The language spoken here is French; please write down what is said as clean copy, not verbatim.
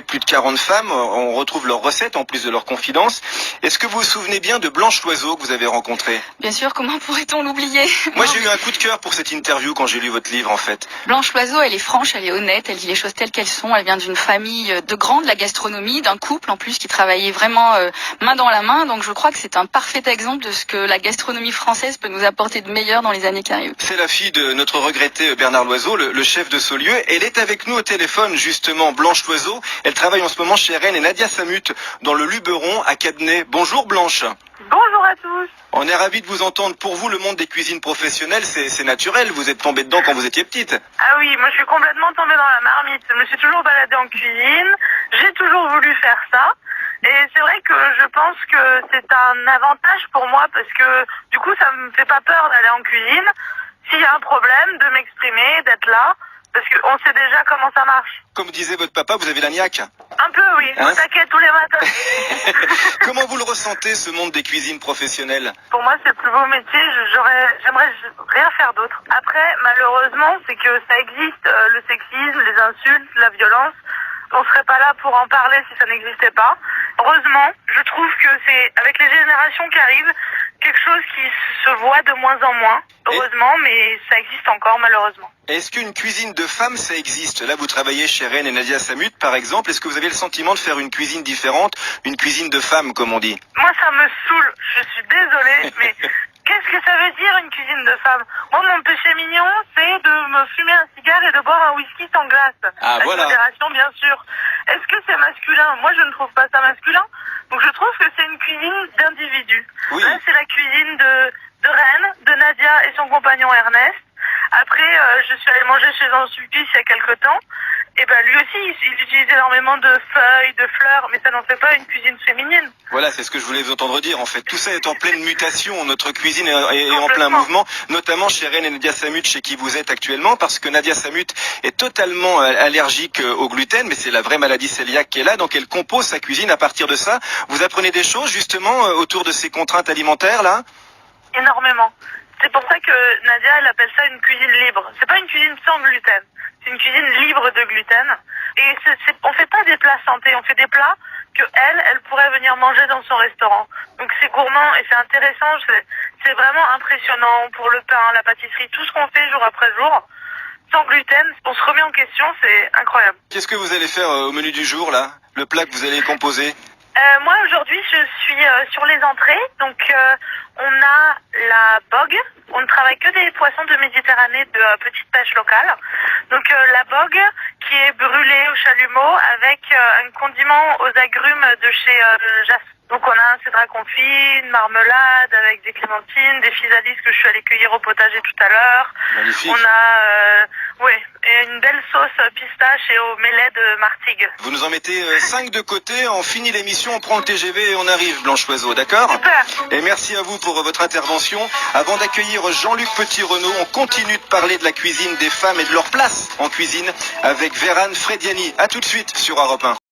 plus de 40 femmes. On retrouve leurs recettes en plus de leurs confidences. Est-ce que vous vous souvenez bien de Blanche Loiseau que vous avez rencontrée? Bien sûr, comment pourrait-on l'oublier? Moi, j'ai eu un coup de cœur pour cette interview quand j'ai lu votre livre, en fait. Blanche Loiseau, elle est franche, elle est honnête, elle dit les choses telles qu'elles sont. Elle vient d'une famille de grands de la gastronomie, d'un couple en plus qui travaillait vraiment main dans la main. Donc je crois que c'est un parfait exemple de ce que la gastronomie française peut nous apporter de meilleur dans les années qui arrivent. C'est la fille de notre regretté Bernard Loiseau, le chef de Saulieu. Elle est avec nous au téléphone, justement, Blanche Loiseau. Elle travaille en ce moment chez Rennes et Nadia Samut dans le Luberon à Cadenet. Bonjour Blanche. Bonjour à tous. On est ravis de vous entendre. Pour vous, le monde des cuisines professionnelles, c'est naturel. Vous êtes tombée dedans quand vous étiez petite. Ah oui, moi je suis complètement tombée dans la marmite. Je me suis toujours baladée en cuisine. J'ai toujours voulu faire ça. Et c'est vrai que je pense que c'est un avantage pour moi parce que du coup ça me fait pas peur d'aller en cuisine. S'il y a un problème, de m'exprimer, d'être là. Parce qu'on sait déjà comment ça marche. Comme disait votre papa, vous avez la niaque. Un peu oui, au taquet tous les matins. Comment vous le ressentez, ce monde des cuisines professionnelles? Pour moi, c'est le plus beau métier. J'aimerais rien faire d'autre. Après, malheureusement, c'est que ça existe, le sexisme, les insultes, la violence. On serait pas là pour en parler si ça n'existait pas. Heureusement, je trouve que c'est, avec les générations qui arrivent, quelque chose qui se voit de moins en moins. Heureusement, mais ça existe encore, malheureusement. Est-ce qu'une cuisine de femmes, ça existe? Là, vous travaillez chez Rennes et Nadia Samut, par exemple. Est-ce que vous avez le sentiment de faire une cuisine différente, une cuisine de femmes, comme on dit? Moi, ça me saoule. Je suis désolée, mais qu'est-ce que ça veut dire une cuisine de femme? Moi, mon péché mignon, c'est de me fumer un cigare et de boire un whisky sans glace. Ah, avec voilà. modération, bien sûr. Est-ce que c'est masculin? Moi, je ne trouve pas ça masculin. Donc, je trouve que c'est une cuisine d'individus. Oui. Là, c'est la cuisine de Rennes, de Nadia et son compagnon Ernest. Après, je suis allée manger chez un Sulpice il y a quelque temps. Et ben lui aussi, il utilise énormément de feuilles, de fleurs, mais ça n'en fait pas une cuisine féminine. Voilà, c'est ce que je voulais vous entendre dire, en fait. Tout ça est en pleine mutation. Notre cuisine est en plein mouvement, notamment chez Rennes et Nadia Samut, chez qui vous êtes actuellement, parce que Nadia Samut est totalement allergique au gluten, mais c'est la vraie maladie cœliaque qui est là, donc elle compose sa cuisine à partir de ça. Vous apprenez des choses, justement, autour de ces contraintes alimentaires, là? Énormément. C'est pour ça que Nadia, elle appelle ça une cuisine libre. C'est pas une cuisine sans gluten. C'est une cuisine libre de gluten. Et on fait pas des plats santé, on fait des plats que elle pourrait venir manger dans son restaurant. Donc c'est gourmand et c'est intéressant, c'est vraiment impressionnant pour le pain, la pâtisserie, tout ce qu'on fait jour après jour. Sans gluten, on se remet en question, c'est incroyable. Qu'est-ce que vous allez faire au menu du jour, là? Le plat que vous allez composer? Moi aujourd'hui je suis sur les entrées, donc on a la bogue, on ne travaille que des poissons de Méditerranée de petite pêche locale. Donc la bogue qui est brûlée au chalumeau avec un condiment aux agrumes de chez Jas. Donc on a un cédrat confit, une marmelade avec des clémentines, des physalis que je suis allée cueillir au potager tout à l'heure. Magnifique. On a et une belle sauce pistache et au mêlé de martigues. Vous nous en mettez 5 de côté, on finit l'émission, on prend le TGV et on arrive, Blanche Loiseau, d'accord? Super. Et merci à vous pour votre intervention. Avant d'accueillir Jean-Luc Petit-Renaud, on continue de parler de la cuisine des femmes et de leur place en cuisine avec Vérane Frediani. À tout de suite sur Europe 1.